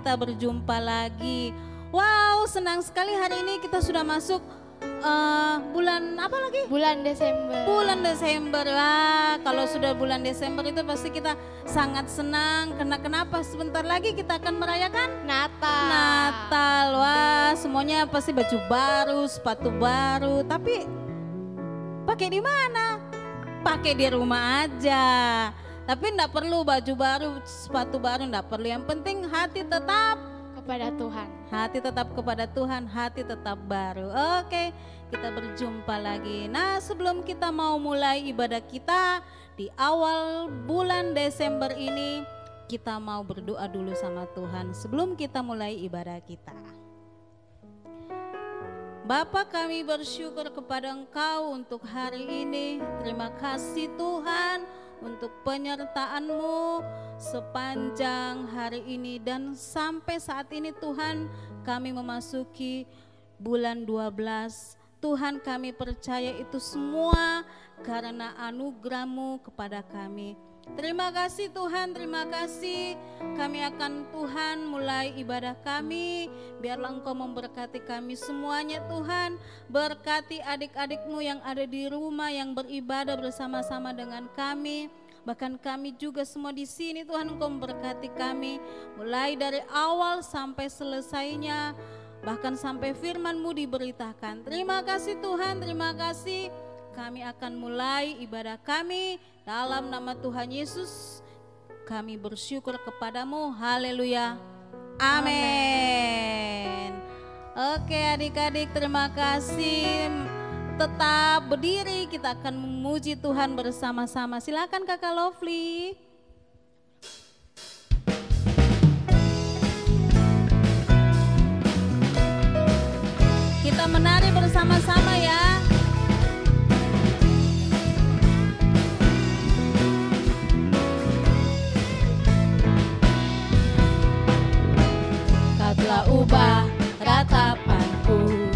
kita berjumpa lagi. Wow, senang sekali hari ini kita sudah masuk bulan apa lagi? Bulan Desember. Bulan Desember. Wah, kalau sudah bulan Desember itu pasti kita sangat senang. Karena kenapa? Sebentar lagi kita akan merayakan Natal. Wah, semuanya pasti baju baru, sepatu baru. Tapi pakai di mana? Pakai di rumah aja. Tapi enggak perlu baju baru, sepatu baru, enggak perlu. Yang penting hati tetap Kepada Tuhan. hati tetap kepada Tuhan, hati tetap baru. Oke, kita berjumpa lagi. Nah, sebelum kita mau mulai ibadah kita di awal bulan Desember ini, kita mau berdoa dulu sama Tuhan sebelum kita mulai ibadah kita. Bapa, kami bersyukur kepada Engkau untuk hari ini. Terima kasih Tuhan untuk penyertaan-Mu sepanjang hari ini dan sampai saat ini Tuhan, kami memasuki bulan 12. Tuhan, kami percaya itu semua karena anugerah-Mu kepada kami. Terima kasih Tuhan, terima kasih. Kami akan Tuhan mulai ibadah kami. Biarlah Engkau memberkati kami semuanya Tuhan. Berkati adik-adik-Mu yang ada di rumah yang beribadah bersama-sama dengan kami. Bahkan kami juga semua di sini Tuhan, Engkau memberkati kami. Mulai dari awal sampai selesainya. Bahkan sampai firman-Mu diberitakan. Terima kasih Tuhan, terima kasih. Kami akan mulai ibadah kami dalam nama Tuhan Yesus. Kami bersyukur kepadamu. Haleluya. Amin. Oke adik-adik, terima kasih. Tetap berdiri, kita akan memuji Tuhan bersama-sama. Silakan Kakak Lovely. Kita menari bersama-sama ya. Kau telah ubah ratapanku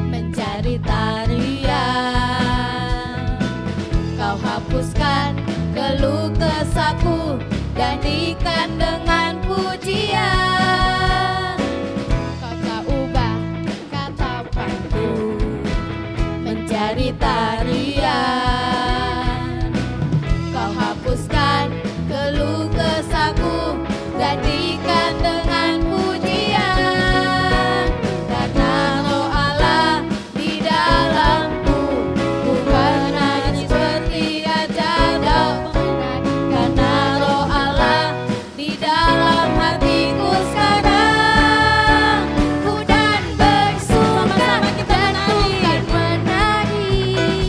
menjadi tarian. Kau hapuskan keluh kesahku, gantikan dengan pujian. Kau telah ubah ratapanku Menjadi tarian. Kau hapuskan keluh kesahku, gantikan dengan pujian. Karena Roh Allah di dalamku, ku bernyanyi seperti raja Daud. Karena Roh Allah di dalam hatiku sekarang, ku dan bersuka dan ku kan menari.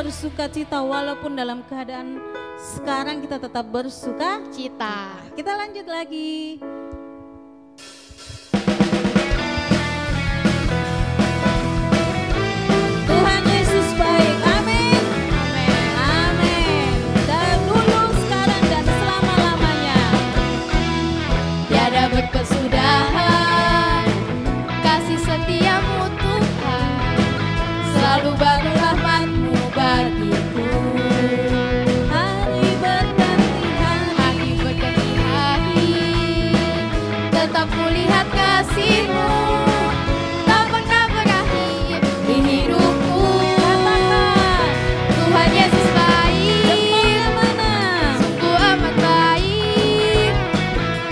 bersuka cita walaupun dalam keadaan sekarang kita tetap bersuka Cita. Kita lanjut lagi. Tuhan Yesus baik, amin. Amin. Amin. Dan dulu, sekarang, dan selama-lamanya. Tiada berkesudahan kasih setiamu Tuhan, selalu baru rahmat-Mu bagiku. Hari berganti hari, tetap kulihat kasih-Mu, tak pernah berakhir di hidupku. katakan Tuhan Yesus baik, kemana-mana. sungguh amat baik,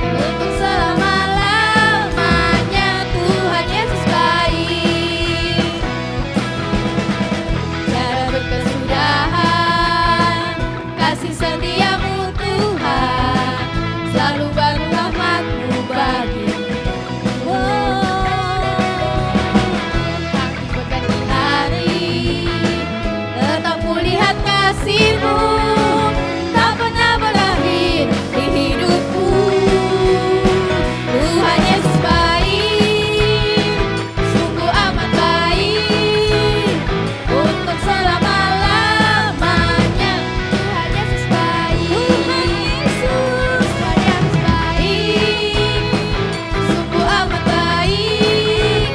untuk selama-lamanya. Tuhan Yesus baik, tiada berkesudahan kasih setiamu Tuhan, selalu baru rahmat-Mu bagiku. Hari berganti hari, tetap kulihat kasih-Mu, tak pernah berakhir di hidupku. Tuhan Yesus baik, sungguh amat baik, untuk selama-lamanya. Tuhan Yesus baik, Tuhan Yesus Tuhan Yesus baik, sungguh amat baik,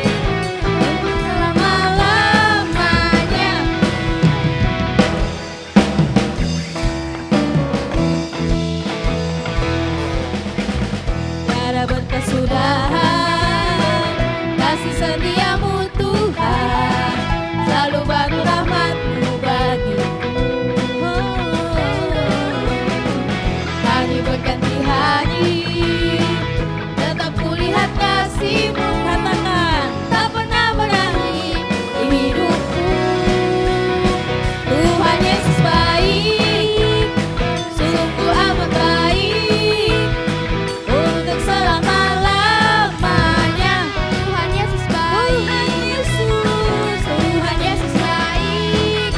untuk selama-lamanya. Tiada berkesudahan kasih setiamu Tuhan, selalu baru rahmat-Mu bagiku. Hari berganti hari, tetap kulihat kasih-Mu, katakan tak pernah berakhir di hidupku. Tuhan Yesus baik, sungguh amat baik, untuk selama-lamanya. Tuhan Yesus baik, Tuhan Yesus baik,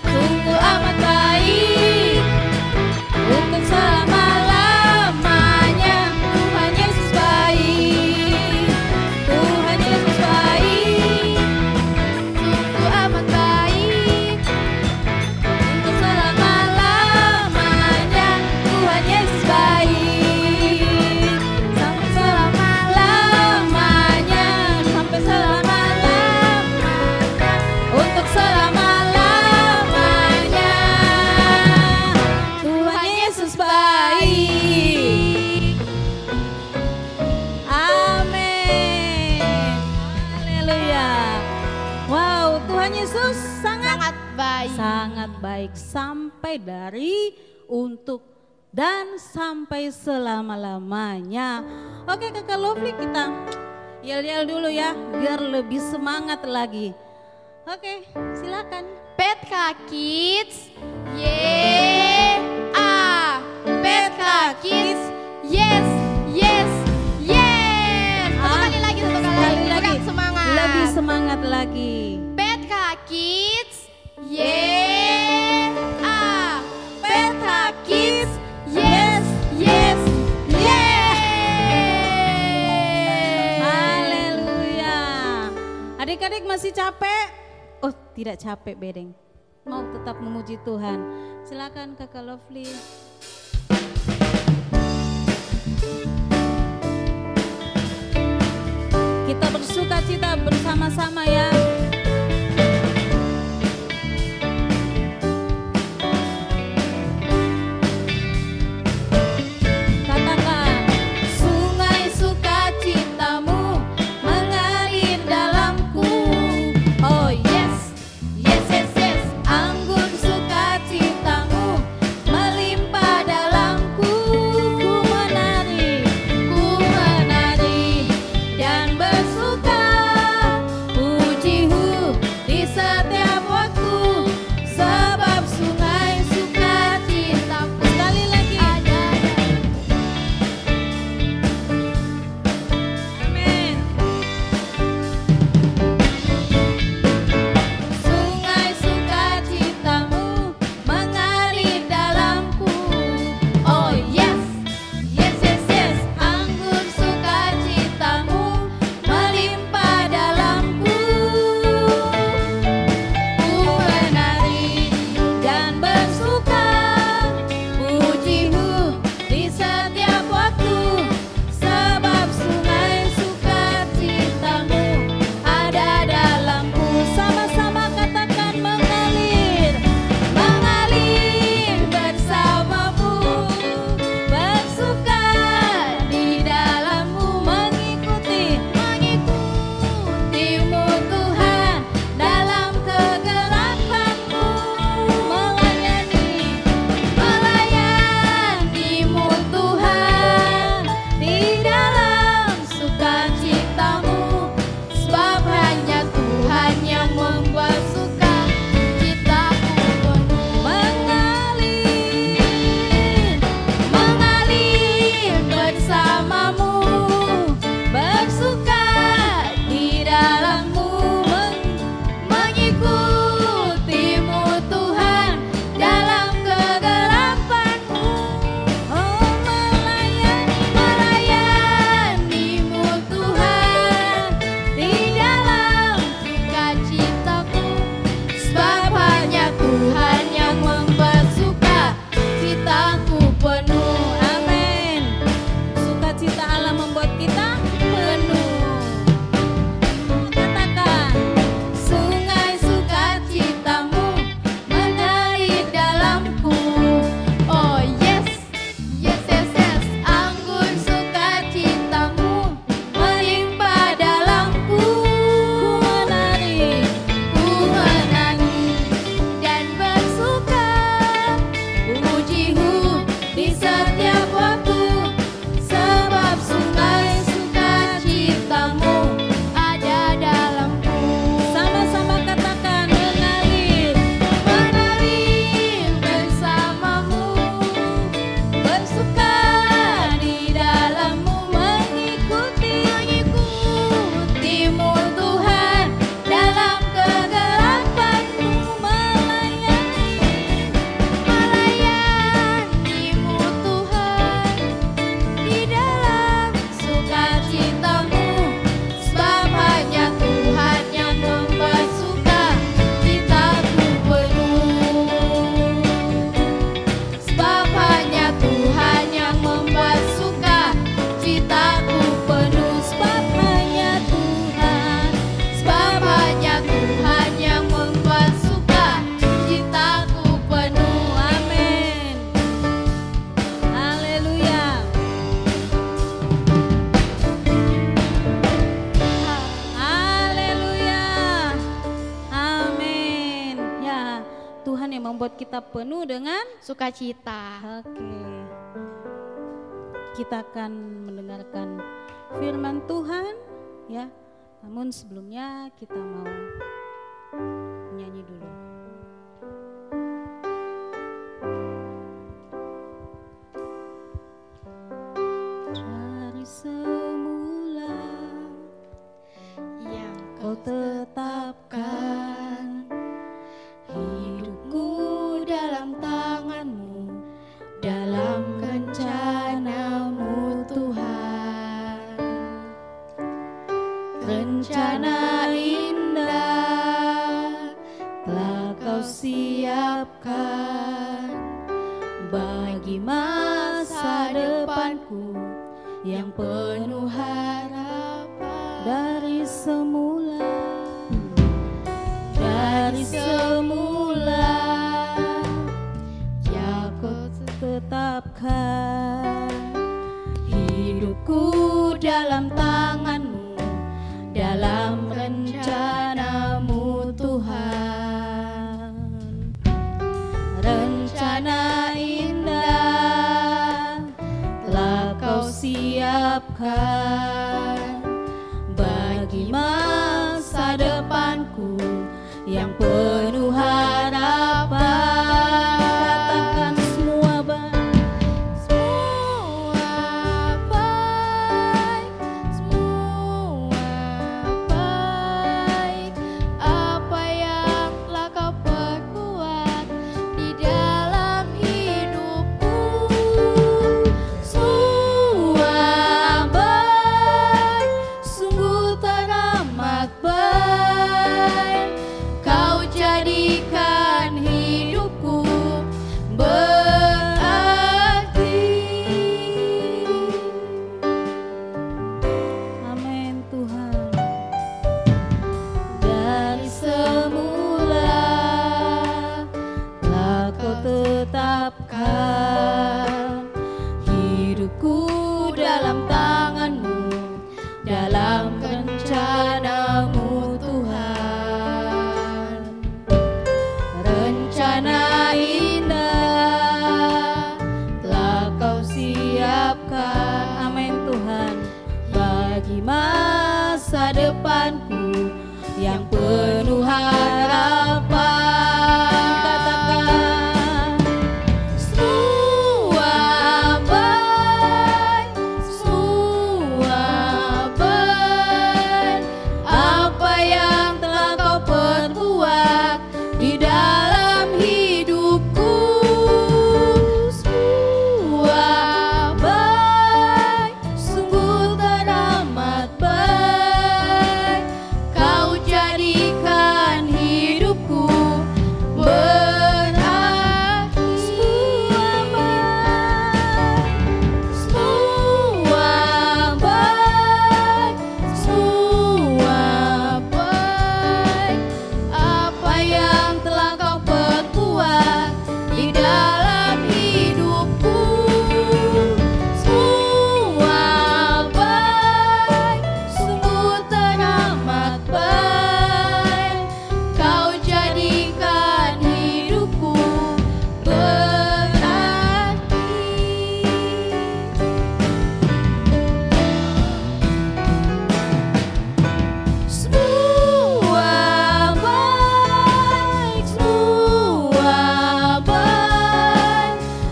sungguh amat baik, untuk selama-lamanya. Tuhan Yesus baik, Tuhan Yesus baik, sungguh amat baik, untuk selama-lamanya. Tuhan Yesus baik, sampai selama-lamanya, sampai selama-lamanya, untuk selama-lamanya. Tuhan Yesus baik. amin. Haleluya. Wow, Tuhan Yesus Sangat baik. sangat baik sampai dari, untuk, dan sampai selama-lamanya. Oke Kakak Lovely, kita yel-yel dulu ya biar lebih semangat lagi. Oke, silakan. Petka Kids, yeah, Petka Kids, yes, yes, yes. Satu kali lagi, Sekali lagi. kurang semangat. Lebih semangat lagi. Petka Kids, yeah, Petka Kids, yes, yes, yes. Haleluya. Adik-adik masih capek? Oh, tidak capek Bedeng. Mau tetap memuji Tuhan. Silakan Kakak Lovely. Kita bersuka cita bersama-sama ya. Katakan, Sungai sukacitamu mengalir dalamku. Oh yes, yes, yes, yes. Anggur sukacitamu melimpah dalamku. Ku menari dan bersuka, puji membuat kita penuh dengan sukacita. Oke. Kita akan mendengarkan firman Tuhan ya. Namun sebelumnya kita mau nyanyi dulu. Dari semula Yang Kau tetapkan hidupku dalam tangan-Mu, dalam rencana-Mu Tuhan. Rencana indah telah Kau siapkan bagi masa depanku yang penuh harapan. dari semula Ya Kau tetapkan hidupku dalam tangan-Mu, dalam rencana-Mu Tuhan. rencana indah telah Kau siapkan bagi masa depanku yang penuh harapan. Katakan semua baik, Semua baik, apa yang telah Kau perbuat di dalam hidupku. semua baik, sungguh teramat baik. Kau jadikan hidupku berarti. Amin Tuhan. Dari semula telah Kau tetapkan hidupku dalam tangan-Mu, dalam rencana-Mu Tuhan. Rencana indah telah Kau siapkan, amin Tuhan, bagi masa depanku yang penuh harapan. Katakan Semua baik, apa yang telah Kau perbuat di dalam hidupku. Semua baik, sungguh teramat baik. Kau jadikan hidupku berarti. Semua baik, Apa yang telah Kau perbuat di dalam hidupku. semua baik, sungguh teramat baik. Kau jadikan hidupku berarti. Semua baik,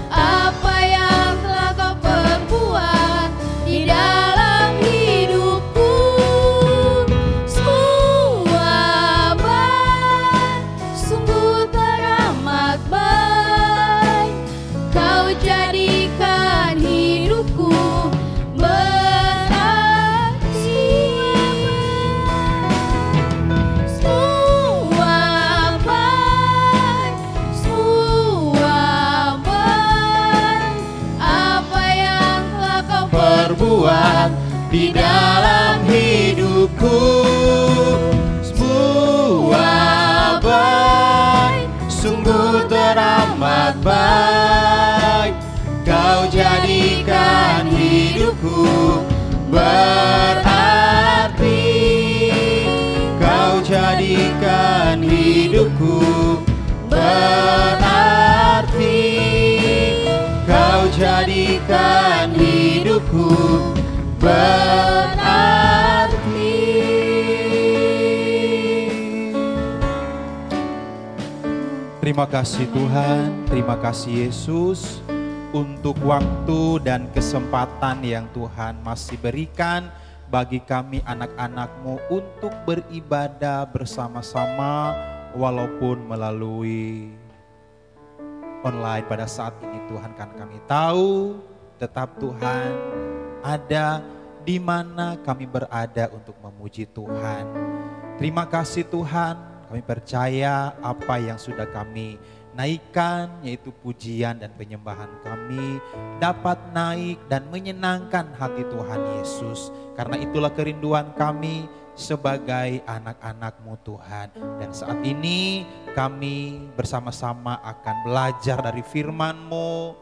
Apa yang telah Kau perbuat di dalam hidupku. semua baik, sungguh teramat baik. Kau jadikan hidupku berarti. Semua baik, Apa yang telah Kau perbuat di dalam hidupku. Semua baik, sungguh teramat baik. Kau jadikan hidupku berarti. Kau jadikan hidupku berarti. jadikan hidupku berarti. Terima kasih Tuhan, terima kasih Yesus untuk waktu dan kesempatan yang Tuhan masih berikan bagi kami anak-anak-Mu untuk beribadah bersama-sama walaupun melalui online pada saat ini Tuhan. Kan kami tahu tetap Tuhan ada di mana kami berada untuk memuji Tuhan. Terima kasih Tuhan, kami percaya apa yang sudah kami naikkan yaitu pujian dan penyembahan kami dapat naik dan menyenangkan hati Tuhan Yesus. Karena itulah kerinduan kami sebagai anak-anak-Mu Tuhan. Dan saat ini kami bersama-sama akan belajar dari firman-Mu.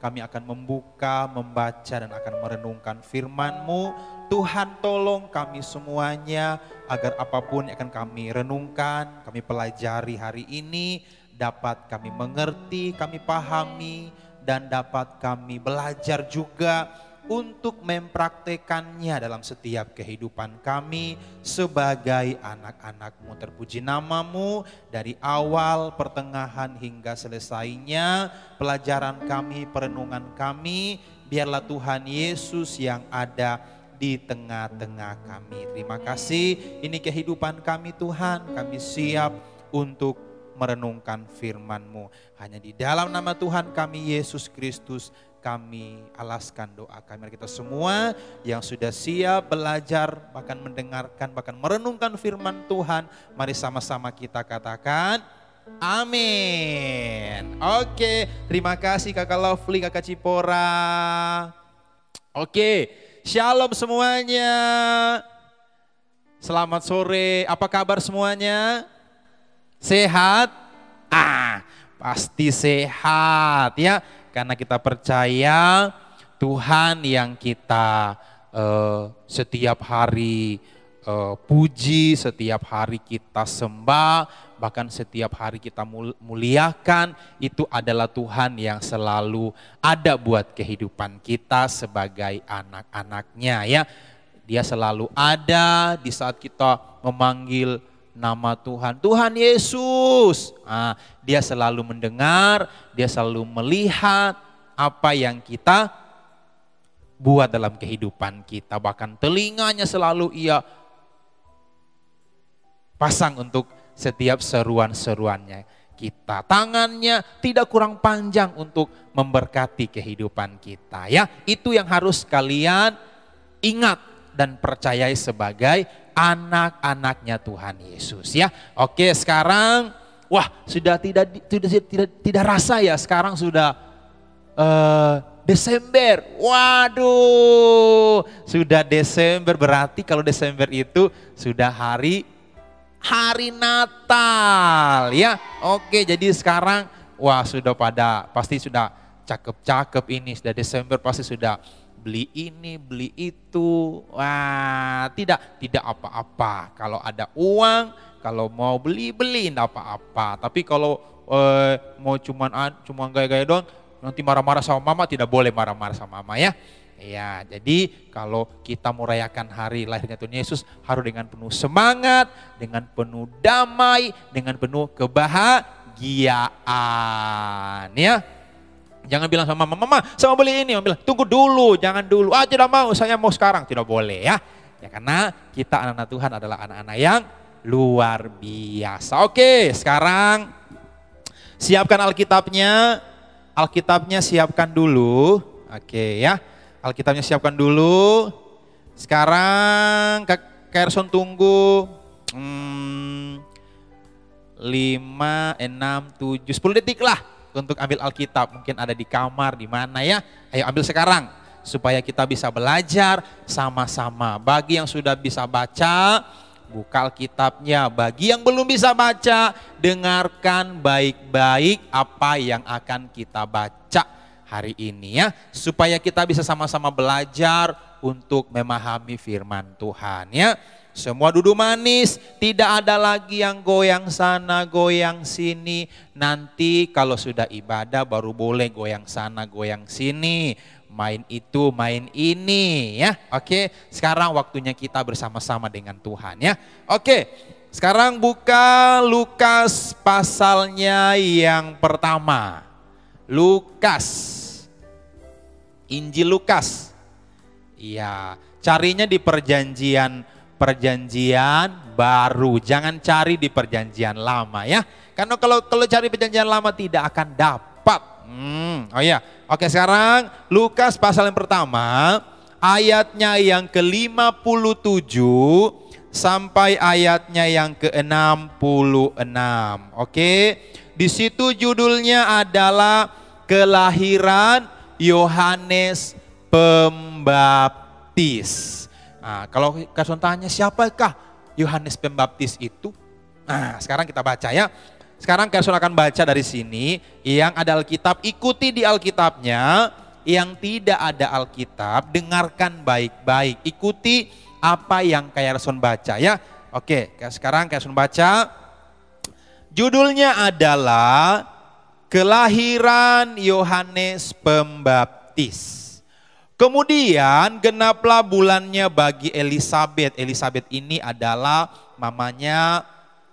Kami akan membuka, membaca dan akan merenungkan firman-Mu. Tuhan tolong kami semuanya agar apapun yang akan kami renungkan, kami pelajari hari ini dapat kami mengerti, kami pahami, dan dapat kami belajar juga untuk mempraktekannya dalam setiap kehidupan kami sebagai anak-anak-Mu. Terpuji nama-Mu dari awal, pertengahan hingga selesainya pelajaran kami, perenungan kami. Biarlah Tuhan Yesus yang ada di tengah-tengah kami. Terima kasih, ini kehidupan kami Tuhan, kami siap untuk merenungkan firman-Mu. Hanya di dalam nama Tuhan kami Yesus Kristus kami alaskan doa kami. Mari kita semua yang sudah siap belajar, bahkan mendengarkan, bahkan merenungkan firman Tuhan, mari sama-sama kita katakan amin. Oke, terima kasih Kakak Lovely, Kakak Cipora. Oke, shalom semuanya. Selamat sore, apa kabar semuanya? Sehat? Pasti sehat ya. Karena kita percaya Tuhan yang kita setiap hari puji, setiap hari kita sembah, bahkan setiap hari kita muliakan, itu adalah Tuhan yang selalu ada buat kehidupan kita sebagai anak-anaknya ya. Dia selalu ada di saat kita memanggil nama Tuhan, Tuhan Yesus. Dia selalu mendengar, dia selalu melihat apa yang kita buat dalam kehidupan kita. Bahkan telinganya selalu ia pasang untuk setiap seruan-seruannya kita. Tangannya tidak kurang panjang untuk memberkati kehidupan kita ya. Itu yang harus kalian ingat dan percayai sebagai anak-anaknya Tuhan Yesus ya. Oke, sekarang wah sudah tidak rasa ya, sekarang sudah Desember. Waduh, sudah Desember, berarti kalau Desember itu sudah hari Natal ya. Oke, jadi sekarang wah sudah pasti sudah cakep-cakep ini, sudah Desember pasti sudah beli ini, beli itu. Wah, tidak apa-apa. Kalau ada uang, kalau mau beli tidak apa-apa. Tapi kalau mau cuma gaya-gaya doang, nanti marah-marah sama mama, tidak boleh marah-marah sama mama ya. Ya, jadi kalau kita merayakan hari lahirnya Tuhan Yesus harus dengan penuh semangat, dengan penuh damai, dengan penuh kebahagiaan ya. Jangan bilang sama mama, saya mau beli ini, bilang tunggu dulu, jangan dulu. Tidak mau, saya mau sekarang, tidak boleh ya. Ya karena kita anak-anak Tuhan adalah anak-anak yang luar biasa. Oke, sekarang siapkan Alkitabnya. Alkitabnya siapkan dulu. Oke ya, Alkitabnya siapkan dulu. Sekarang Kak Kerson tunggu 5, 6, 7, 10 detik lah untuk ambil Alkitab. Mungkin ada di kamar, di mana ya. Ayo ambil sekarang supaya kita bisa belajar sama-sama. Bagi yang sudah bisa baca, buka Alkitabnya. Bagi yang belum bisa baca, dengarkan baik-baik apa yang akan kita baca hari ini ya. Supaya kita bisa sama-sama belajar untuk memahami firman Tuhan ya. Semua duduk manis, tidak ada lagi yang goyang sana, goyang sini. Nanti kalau sudah ibadah baru boleh goyang sana, goyang sini. main itu, main ini ya. Oke, sekarang waktunya kita bersama-sama dengan Tuhan ya. Oke, sekarang buka Lukas pasalnya yang pertama. Lukas, Injil Lukas. Iya, carinya di perjanjian baru, jangan cari di perjanjian lama ya. Karena kalau cari perjanjian lama tidak akan dapat. Oh ya, oke sekarang Lukas pasal yang pertama, ayatnya yang ke-57 sampai ayatnya yang ke-66. Oke, di situ judulnya adalah kelahiran Yohanes Pembaptis. Nah, kalau Karson tanya siapakah Yohanes Pembaptis itu? Nah, sekarang kita baca ya. Sekarang Karson akan baca dari sini. Yang ada Alkitab, ikuti di Alkitabnya. Yang tidak ada Alkitab, dengarkan baik-baik. Ikuti apa yang Karson baca ya. Oke, sekarang Karson baca. Judulnya adalah kelahiran Yohanes Pembaptis. Kemudian genaplah bulannya bagi Elisabet. Elisabet ini adalah mamanya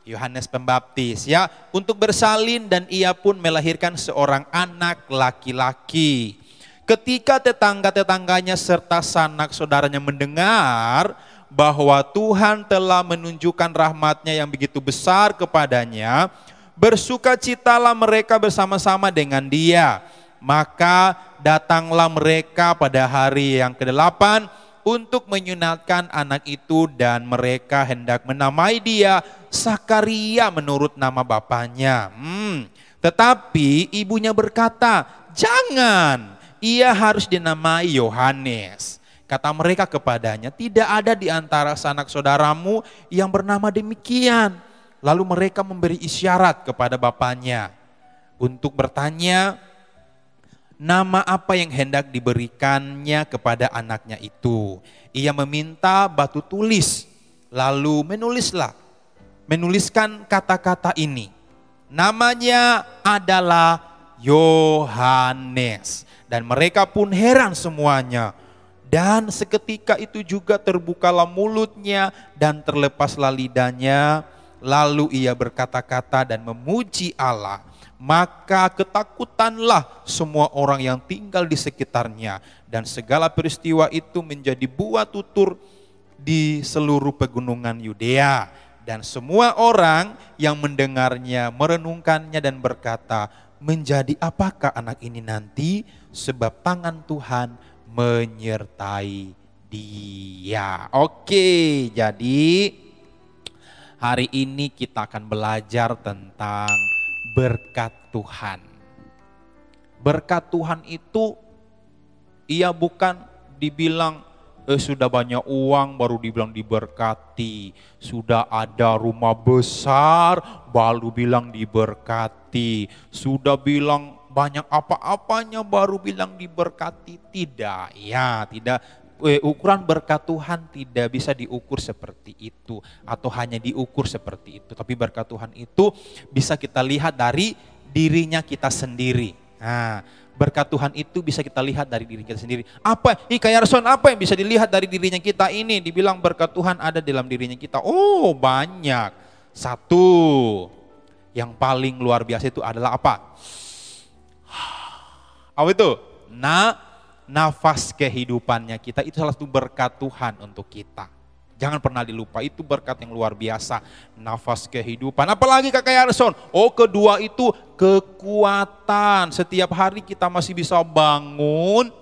Yohanes Pembaptis ya, untuk bersalin dan ia pun melahirkan seorang anak laki-laki. Ketika tetangga-tetangganya serta sanak saudaranya mendengar bahwa Tuhan telah menunjukkan rahmat-Nya yang begitu besar kepadanya, bersukacitalah mereka bersama-sama dengan dia. Maka datanglah mereka pada hari yang ke-8 untuk menyunatkan anak itu dan mereka hendak menamai dia Sakaria menurut nama bapaknya. Tetapi ibunya berkata, jangan, ia harus dinamai Yohanes. Kata mereka kepadanya, tidak ada di antara sanak saudaramu yang bernama demikian. Lalu mereka memberi isyarat kepada bapaknya untuk bertanya, nama apa yang hendak diberikannya kepada anaknya itu. Ia meminta batu tulis, lalu menuliskan kata-kata ini. Namanya adalah Yohanes. Dan mereka pun heran semuanya. Dan seketika itu juga terbukalah mulutnya dan terlepaslah lidahnya. Lalu ia berkata-kata dan memuji Allah. Maka ketakutanlah semua orang yang tinggal di sekitarnya. Dan segala peristiwa itu menjadi buah tutur di seluruh pegunungan Yudea. Dan semua orang yang mendengarnya merenungkannya dan berkata, menjadi apakah anak ini nanti? Sebab tangan Tuhan menyertai dia. Oke, jadi hari ini kita akan belajar tentang berkat Tuhan. Berkat Tuhan itu ia bukan dibilang sudah banyak uang baru dibilang diberkati. Sudah ada rumah besar baru bilang diberkati. Sudah bilang banyak apa-apanya baru bilang diberkati. Tidak, ya tidak. Ukuran berkat Tuhan tidak bisa diukur seperti itu atau hanya diukur seperti itu. Tapi berkat Tuhan itu bisa kita lihat dari dirinya kita sendiri. Nah, berkat Tuhan itu bisa kita lihat dari diri kita sendiri. Apa? Kayarson, apa yang bisa dilihat dari dirinya kita ini? Dibilang berkat Tuhan ada dalam dirinya kita. Oh, banyak. Satu, yang paling luar biasa itu adalah apa? Apa itu? Nafas kehidupannya kita itu salah satu berkat Tuhan untuk kita. Jangan pernah dilupa, itu berkat yang luar biasa. Nafas kehidupan. Apalagi Kak Yarson? Oh, kedua itu kekuatan. Setiap hari kita masih bisa bangun,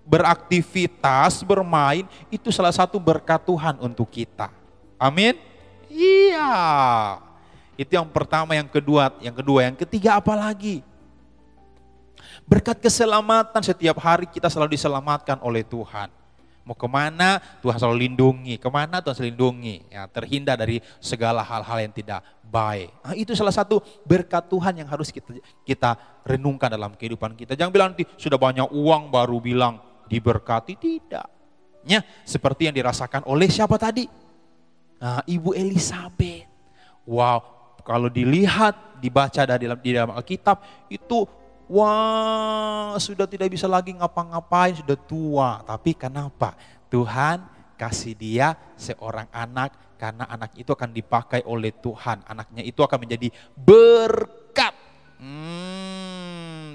beraktivitas, bermain. Itu salah satu berkat Tuhan untuk kita. Amin? Iya. Itu yang pertama, yang kedua. Yang ketiga apa lagi? Berkat keselamatan, setiap hari kita selalu diselamatkan oleh Tuhan. Mau kemana Tuhan selalu lindungi, kemana Tuhan selalu lindungi. Ya, terhindar dari segala hal-hal yang tidak baik. Nah, itu salah satu berkat Tuhan yang harus kita renungkan dalam kehidupan kita. Jangan bilang sudah banyak uang baru bilang diberkati, tidak. Ya, seperti yang dirasakan oleh siapa tadi? Nah, Ibu Elisabet. Wow, kalau dilihat, dibaca di dalam Alkitab itu wah sudah tidak bisa lagi ngapa-ngapain, sudah tua. Tapi kenapa? Tuhan kasih dia seorang anak, karena anak itu akan dipakai oleh Tuhan. Anaknya itu akan menjadi berkat.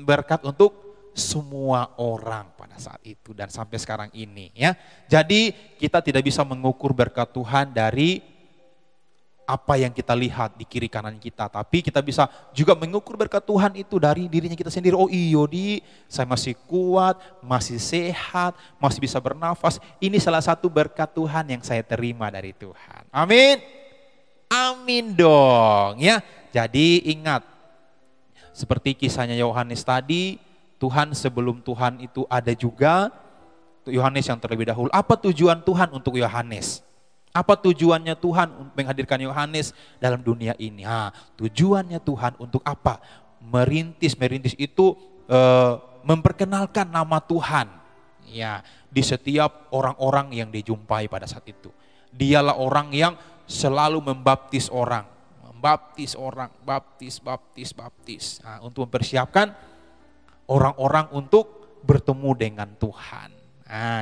Berkat untuk semua orang pada saat itu dan sampai sekarang ini ya. Jadi kita tidak bisa mengukur berkat Tuhan dari apa yang kita lihat di kiri kanan kita, tapi kita bisa juga mengukur berkat Tuhan itu dari dirinya kita sendiri. Oh iyo saya masih kuat, masih sehat, masih bisa bernafas. Ini salah satu berkat Tuhan yang saya terima dari Tuhan. Amin. Amin dong ya. Jadi ingat, seperti kisahnya Yohanes tadi, Tuhan sebelum Tuhan itu ada juga Yohanes yang terlebih dahulu. Apa tujuan Tuhan untuk Yohanes? Apa tujuannya Tuhan menghadirkan Yohanes dalam dunia ini? Tujuannya Tuhan untuk apa? Merintis itu memperkenalkan nama Tuhan. Ya, di setiap orang-orang yang dijumpai pada saat itu. Dialah orang yang selalu membaptis orang. Baptis. Untuk mempersiapkan orang-orang untuk bertemu dengan Tuhan.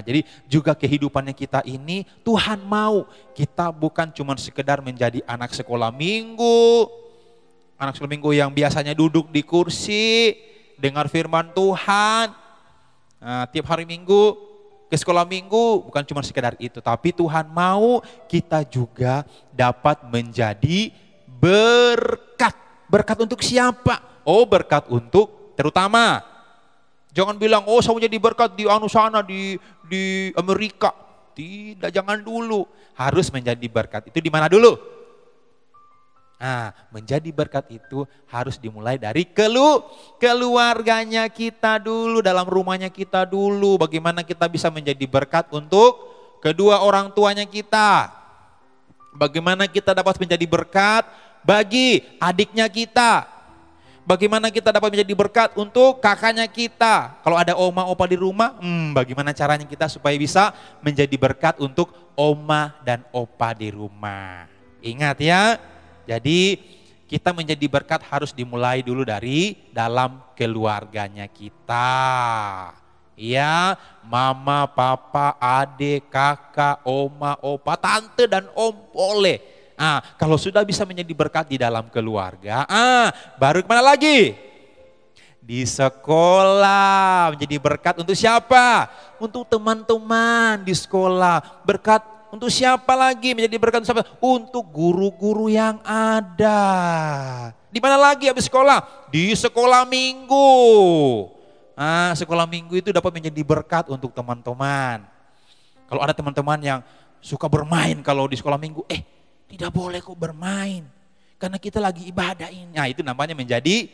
Jadi juga kehidupannya kita ini Tuhan mau kita bukan cuma sekedar menjadi anak sekolah minggu. Anak sekolah minggu yang biasanya duduk di kursi, dengar firman Tuhan. Tiap hari minggu ke sekolah minggu, bukan cuma sekedar itu. Tapi Tuhan mau kita juga dapat menjadi berkat. Berkat untuk siapa? Oh, berkat untuk terutama. Jangan bilang, oh saya mau jadi berkat di sana di Amerika. Tidak, jangan dulu. Harus menjadi berkat. Itu di mana dulu? Menjadi berkat itu harus dimulai dari keluarganya kita dulu, dalam rumahnya kita dulu. Bagaimana kita bisa menjadi berkat untuk kedua orang tuanya kita. Bagaimana kita dapat menjadi berkat bagi adiknya kita. Bagaimana kita dapat menjadi berkat untuk kakaknya kita. Kalau ada oma opa di rumah, bagaimana caranya kita supaya bisa menjadi berkat untuk oma dan opa di rumah. Ingat ya, jadi kita menjadi berkat harus dimulai dulu dari dalam keluarganya kita. Ya, mama, papa, adik, kakak, oma, opa, tante dan om boleh. Kalau sudah bisa menjadi berkat di dalam keluarga, baru kemana lagi? Di sekolah, menjadi berkat untuk siapa? Untuk teman-teman di sekolah. Berkat untuk siapa lagi? Menjadi berkat untuk siapa? Untuk guru-guru yang ada. Di mana lagi habis sekolah? Di sekolah minggu. Sekolah minggu itu dapat menjadi berkat untuk teman-teman. Kalau ada teman-teman yang suka bermain kalau di sekolah minggu, tidak boleh kok bermain, karena kita lagi ibadah ini. Itu namanya menjadi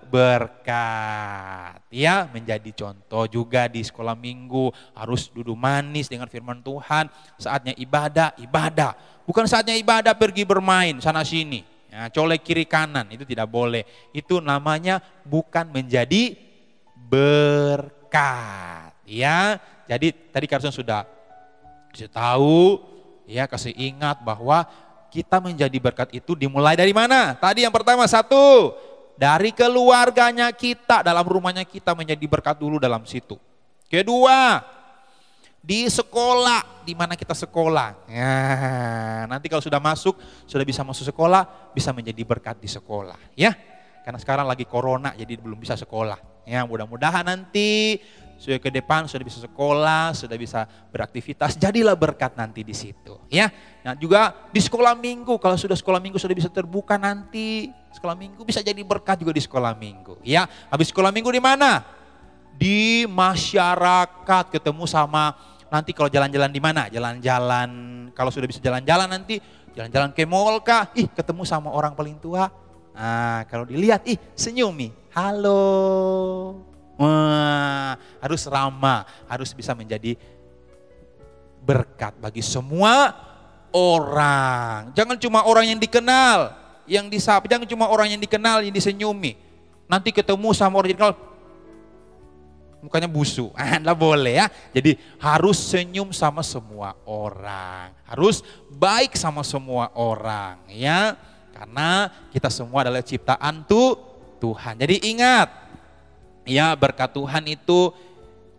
berkat. Ya, menjadi contoh juga di sekolah minggu. Harus duduk manis dengan firman Tuhan. Saatnya ibadah. Bukan saatnya ibadah pergi bermain sana sini. Colek kiri kanan, itu tidak boleh. Itu namanya bukan menjadi berkat. Ya, jadi tadi Carson sudah kasih tahu. Ya, kasih ingat bahwa kita menjadi berkat itu dimulai dari mana? Tadi yang pertama, satu, dari keluarganya kita, dalam rumahnya kita menjadi berkat dulu dalam situ. Kedua, di sekolah, di mana kita sekolah. Nanti kalau sudah bisa masuk sekolah, bisa menjadi berkat di sekolah. Ya, karena sekarang lagi corona jadi belum bisa sekolah. Ya, mudah-mudahan nanti sudah ke depan, sudah bisa sekolah, sudah bisa beraktivitas, jadilah berkat nanti di situ. Ya, nah juga di sekolah minggu, kalau sudah sekolah minggu sudah bisa terbuka nanti, sekolah minggu bisa jadi berkat juga di sekolah minggu. Ya, habis sekolah minggu di mana? Di masyarakat, ketemu sama nanti kalau jalan-jalan di mana? Jalan-jalan, kalau sudah bisa jalan-jalan nanti, jalan-jalan ke mall kah? Ketemu sama orang paling tua. Kalau dilihat, senyumi, halo. Harus ramah, harus bisa menjadi berkat bagi semua orang. Jangan cuma orang yang dikenal, yang disapa, jangan cuma orang yang dikenal, yang disenyumi. Nanti ketemu sama orang yang dikenal, mukanya busuk, nggak boleh ya. Jadi harus senyum sama semua orang, harus baik sama semua orang ya. Karena kita semua adalah ciptaan Tuhan. Jadi ingat, Ya, berkat Tuhan itu,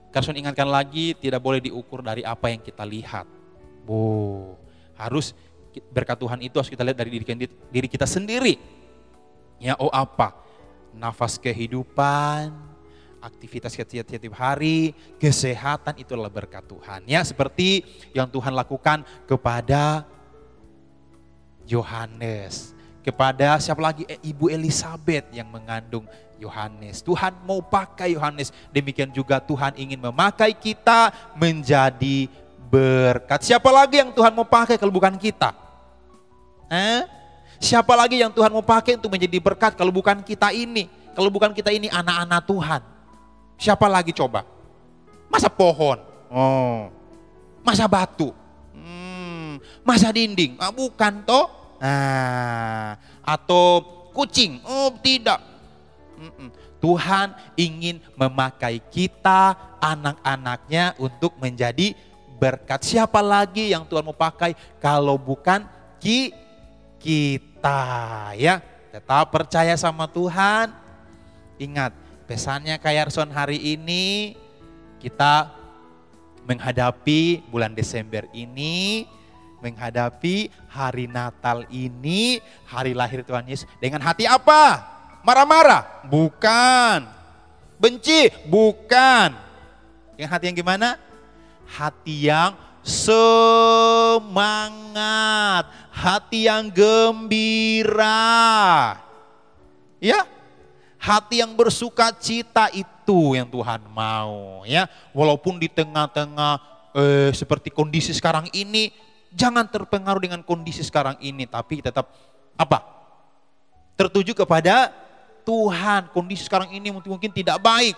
Carson ingatkan lagi, tidak boleh diukur dari apa yang kita lihat. Harus berkat Tuhan itu harus kita lihat dari diri kita sendiri. Ya, apa? Nafas kehidupan, aktivitas setiap hari, kesehatan, itulah berkat Tuhan. Ya, seperti yang Tuhan lakukan kepada Yohanes. Kepada siapa lagi? Ibu Elizabeth yang mengandung Yohanes. Tuhan mau pakai Yohanes. Demikian juga Tuhan ingin memakai kita menjadi berkat. Siapa lagi yang Tuhan mau pakai kalau bukan kita? Siapa lagi yang Tuhan mau pakai untuk menjadi berkat kalau bukan kita ini? Kalau bukan kita ini anak-anak Tuhan. Siapa lagi coba? Masa pohon? Masa batu? Masa dinding? Bukan toh? Atau kucing? Tidak. Tuhan ingin memakai kita, anak-anaknya untuk menjadi berkat. Siapa lagi yang Tuhan mau pakai kalau bukan kita, ya? Tetap percaya sama Tuhan. Ingat, pesannya Kayarson hari ini, kita menghadapi bulan Desember ini, menghadapi hari Natal ini, hari lahir Tuhan Yesus dengan hati apa? Marah-marah? Bukan. Benci? Bukan. Yang hati yang gimana? Hati yang semangat, hati yang gembira. Ya, hati yang bersuka cita, itu yang Tuhan mau, ya. Walaupun di tengah-tengah seperti kondisi sekarang ini, jangan terpengaruh dengan kondisi sekarang ini, tapi tetap apa? Tertuju kepada Tuhan. Kondisi sekarang ini mungkin tidak baik,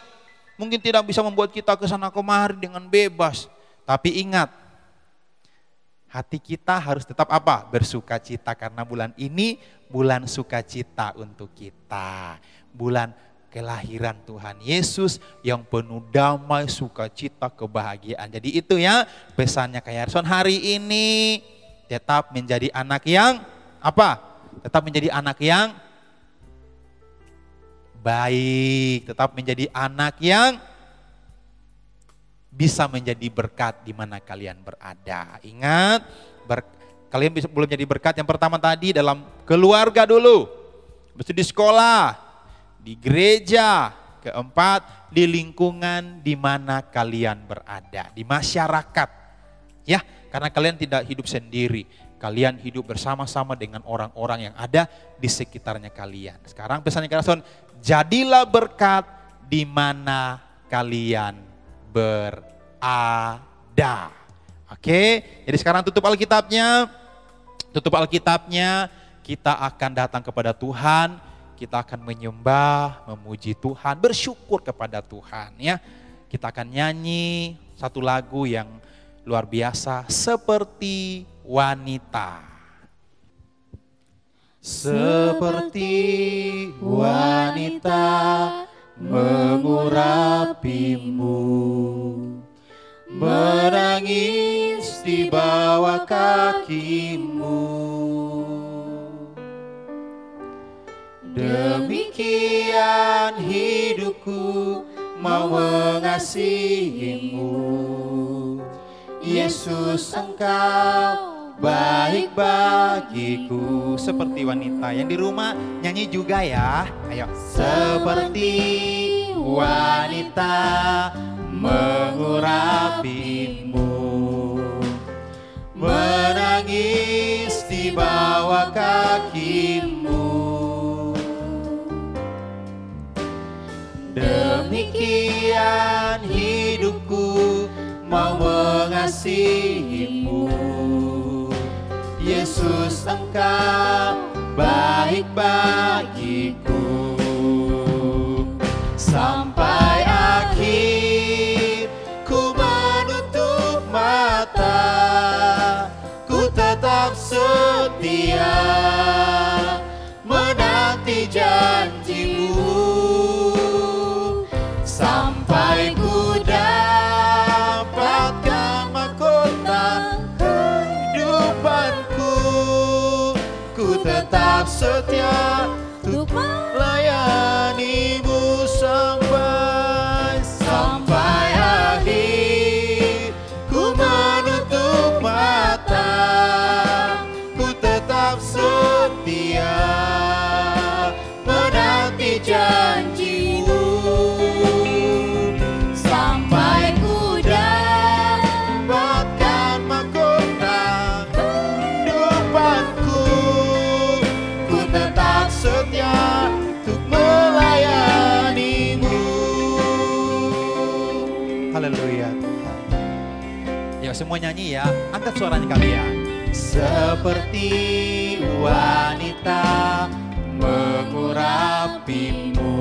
mungkin tidak bisa membuat kita kesana kemari dengan bebas. Tapi ingat, hati kita harus tetap apa? Bersuka cita, karena bulan ini bulan sukacita untuk kita. Bulan kelahiran Tuhan Yesus yang penuh damai, sukacita, kebahagiaan. Jadi itu ya pesannya Kayarson hari ini. Tetap menjadi anak yang apa? Tetap menjadi anak yang baik. Tetap menjadi anak yang bisa menjadi berkat di mana kalian berada. Ingat, kalian belum jadi berkat yang pertama tadi dalam keluarga dulu. Habis itu di sekolah, di gereja, keempat di lingkungan di mana kalian berada, di masyarakat. Ya, karena kalian tidak hidup sendiri, kalian hidup bersama-sama dengan orang-orang yang ada di sekitarnya kalian. Sekarang pesannya Kayarson, jadilah berkat di mana kalian berada. Oke, jadi sekarang tutup Alkitabnya. Tutup Alkitabnya, kita akan datang kepada Tuhan. Kita akan menyembah, memuji Tuhan, bersyukur kepada Tuhan, ya. Kita akan nyanyi satu lagu yang luar biasa, Seperti Wanita. Seperti wanita mengurapimu, menangis di bawah kakimu. Demikian hidupku mau mengasihimu, Yesus Engkau baik bagiku. Seperti wanita. Yang di rumah nyanyi juga ya. Ayo. Seperti wanita mengurapimu, menangis di bawah kakimu. Demikian hidupku mau mengasihimu, Yesus Engkau baik bagiku. Sampai akhir ku menutup mata, ku tetap setia menanti janjimu. Sampai ku dapatkan mahkota kehidupanku, ku setia untuk melayanimu sampai semua nyanyi ya, angkat suaranya kalian. Seperti wanita mengurapimu,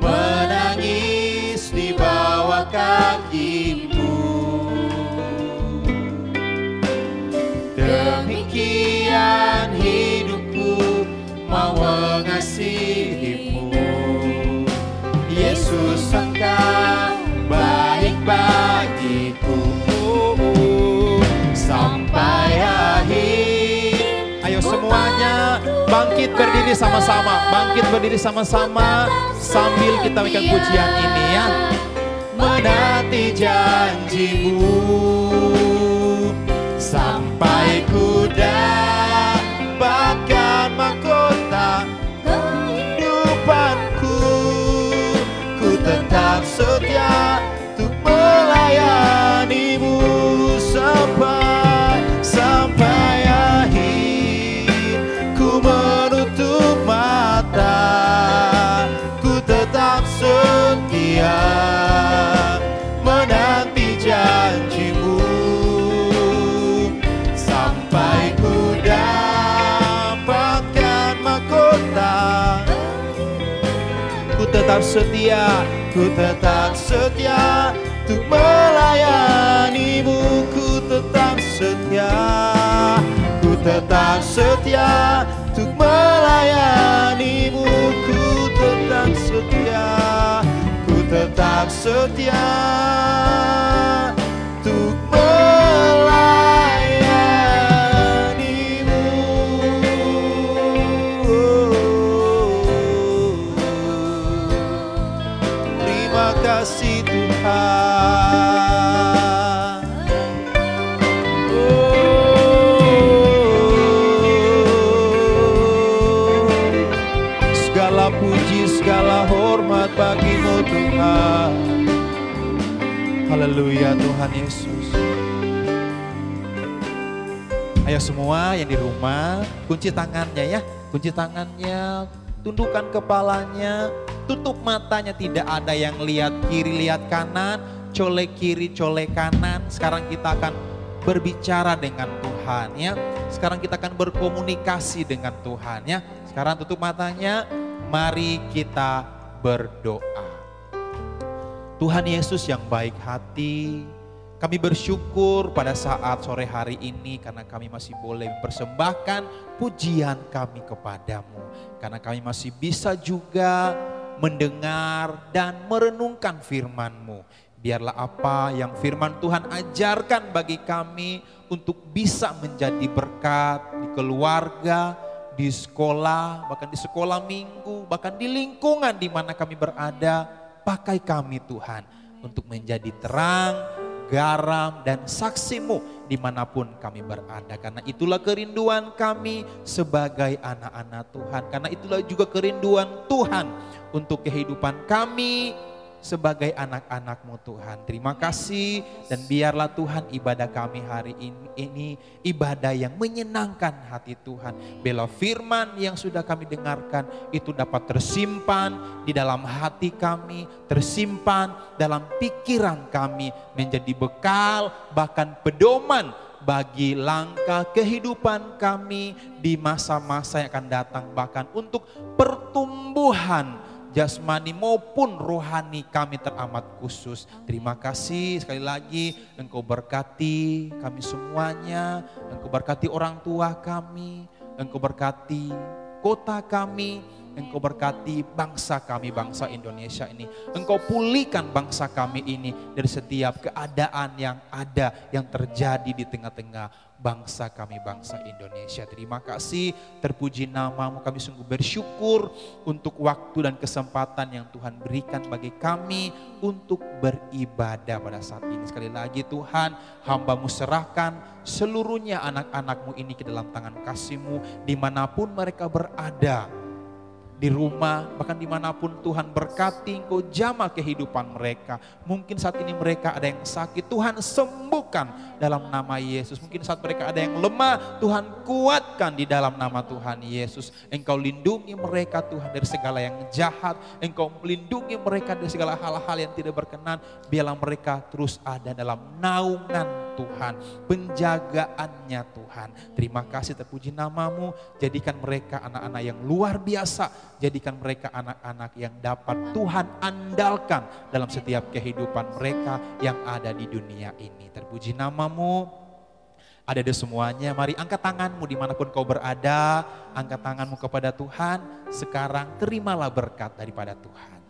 menangis di bawah kakimu. Demikian hidupku mau mengasihimu. Yesus, Engkau baik bagiku sampai akhir. Ayo semuanya bangkit berdiri sama-sama, bangkit berdiri sama-sama sambil kita berikan pujian ini ya. Menanti janjimu sampai ku dapatkan mahkota kehidupanku. Ku tetap setia untuk melayanimu sampai akhir. Ku menutup mata, ku tetap setia menanti janjimu sampai ku dapatkan mahkota. Ku tetap setia, ku tetap setia untuk melayanimu. Ku tetap setia, ku tetap setia untuk melayanimu. Ku tetap setia, ku tetap setia untuk melayanimu. Terima kasih Tuhan. Segala puji, segala hormat bagi-Mu Tuhan. Haleluya Tuhan Yesus. Ayo semua yang di rumah, kunci tangannya ya, kunci tangannya, tundukkan kepalanya, tutup matanya, tidak ada yang lihat kiri, lihat kanan, colek kiri, colek kanan. Sekarang kita akan berbicara dengan Tuhan ya. Sekarang kita akan berkomunikasi dengan Tuhan ya. Sekarang tutup matanya, mari kita berdoa. Tuhan Yesus yang baik hati, kami bersyukur pada saat sore hari ini karena kami masih boleh mempersembahkan pujian kami kepadamu. Karena kami masih bisa juga mendengar dan merenungkan firman-Mu. Biarlah apa yang firman Tuhan ajarkan bagi kami untuk bisa menjadi berkat di keluarga, di sekolah, bahkan di sekolah minggu, bahkan di lingkungan di mana kami berada. Pakai kami Tuhan untuk menjadi terang, garam dan saksi-Mu dimanapun kami berada. Karena itulah kerinduan kami sebagai anak-anak Tuhan. Karena itulah juga kerinduan Tuhan untuk kehidupan kami sebagai anak-anak-Mu Tuhan. Terima kasih dan biarlah Tuhan ibadah kami hari ini ibadah yang menyenangkan hati Tuhan. Biarlah firman yang sudah kami dengarkan itu dapat tersimpan di dalam hati kami, tersimpan dalam pikiran kami, menjadi bekal bahkan pedoman bagi langkah kehidupan kami di masa-masa yang akan datang, bahkan untuk pertumbuhan jasmani maupun rohani kami teramat khusus. Terima kasih sekali lagi, Engkau berkati kami semuanya, Engkau berkati orang tua kami, Engkau berkati kota kami, Engkau berkati bangsa kami, bangsa Indonesia ini. Engkau pulihkan bangsa kami ini dari setiap keadaan yang ada, yang terjadi di tengah-tengah bangsa kami, bangsa Indonesia. Terima kasih, terpuji nama-Mu, kami sungguh bersyukur untuk waktu dan kesempatan yang Tuhan berikan bagi kami untuk beribadah pada saat ini. Sekali lagi Tuhan, hamba-Mu serahkan seluruhnya anak-anak-Mu ini ke dalam tangan kasih-Mu dimanapun mereka berada. di rumah, bahkan dimanapun Tuhan berkati, Engkau jamah kehidupan mereka. Mungkin saat ini mereka ada yang sakit, Tuhan sembuhkan dalam nama Yesus. Mungkin saat mereka ada yang lemah, Tuhan kuatkan di dalam nama Tuhan Yesus. Engkau lindungi mereka Tuhan dari segala yang jahat, Engkau melindungi mereka dari segala hal-hal yang tidak berkenan. Biarlah mereka terus ada dalam naungan Tuhan, penjagaannya Tuhan. Terima kasih, terpuji namamu. Jadikan mereka anak-anak yang luar biasa. Jadikan mereka anak-anak yang dapat Tuhan andalkan dalam setiap kehidupan mereka yang ada di dunia ini. Terpuji namamu. Ada semuanya, mari angkat tanganmu dimanapun kau berada. Angkat tanganmu kepada Tuhan. Sekarang terimalah berkat daripada Tuhan.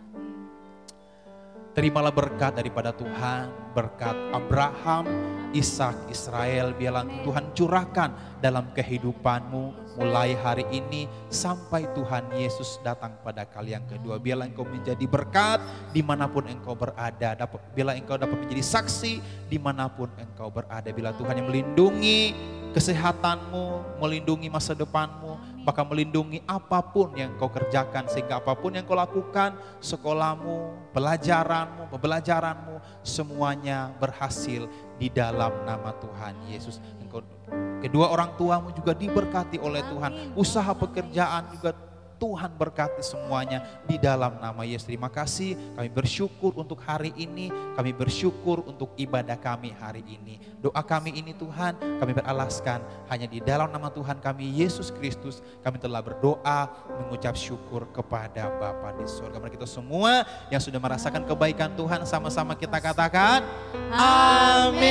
Terimalah berkat daripada Tuhan, berkat Abraham, Ishak, Israel. Biarlah Tuhan curahkan dalam kehidupanmu mulai hari ini sampai Tuhan Yesus datang pada kali yang kedua. Biarlah engkau menjadi berkat dimanapun engkau berada. Biarlah engkau dapat menjadi saksi dimanapun engkau berada. Biarlah Tuhan yang melindungi kesehatanmu, melindungi masa depanmu, bahkan melindungi apapun yang kau kerjakan, sehingga apapun yang kau lakukan, sekolahmu, pembelajaranmu, semuanya berhasil di dalam nama Tuhan Yesus. Engkau, kedua orang tuamu juga diberkati oleh Tuhan, usaha pekerjaan juga Tuhan berkati semuanya di dalam nama Yesus. Terima kasih, kami bersyukur untuk hari ini, kami bersyukur untuk ibadah kami hari ini. Doa kami ini Tuhan, kami beralaskan hanya di dalam nama Tuhan kami Yesus Kristus. Kami telah berdoa, mengucap syukur kepada Bapa di surga. Mari kita semua yang sudah merasakan kebaikan Tuhan, sama-sama kita katakan amin.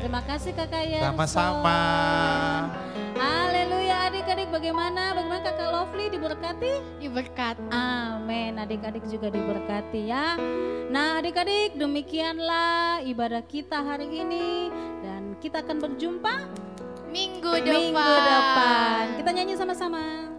Terima kasih Kakak Yerso. Sama-sama. Haleluya. Adik-adik bagaimana Kakak Lovely diberkati? Diberkat. Amin, adik-adik juga diberkati ya. Nah adik-adik, demikianlah ibadah kita hari ini. Dan kita akan berjumpa Minggu depan. minggu depan. Kita nyanyi sama-sama.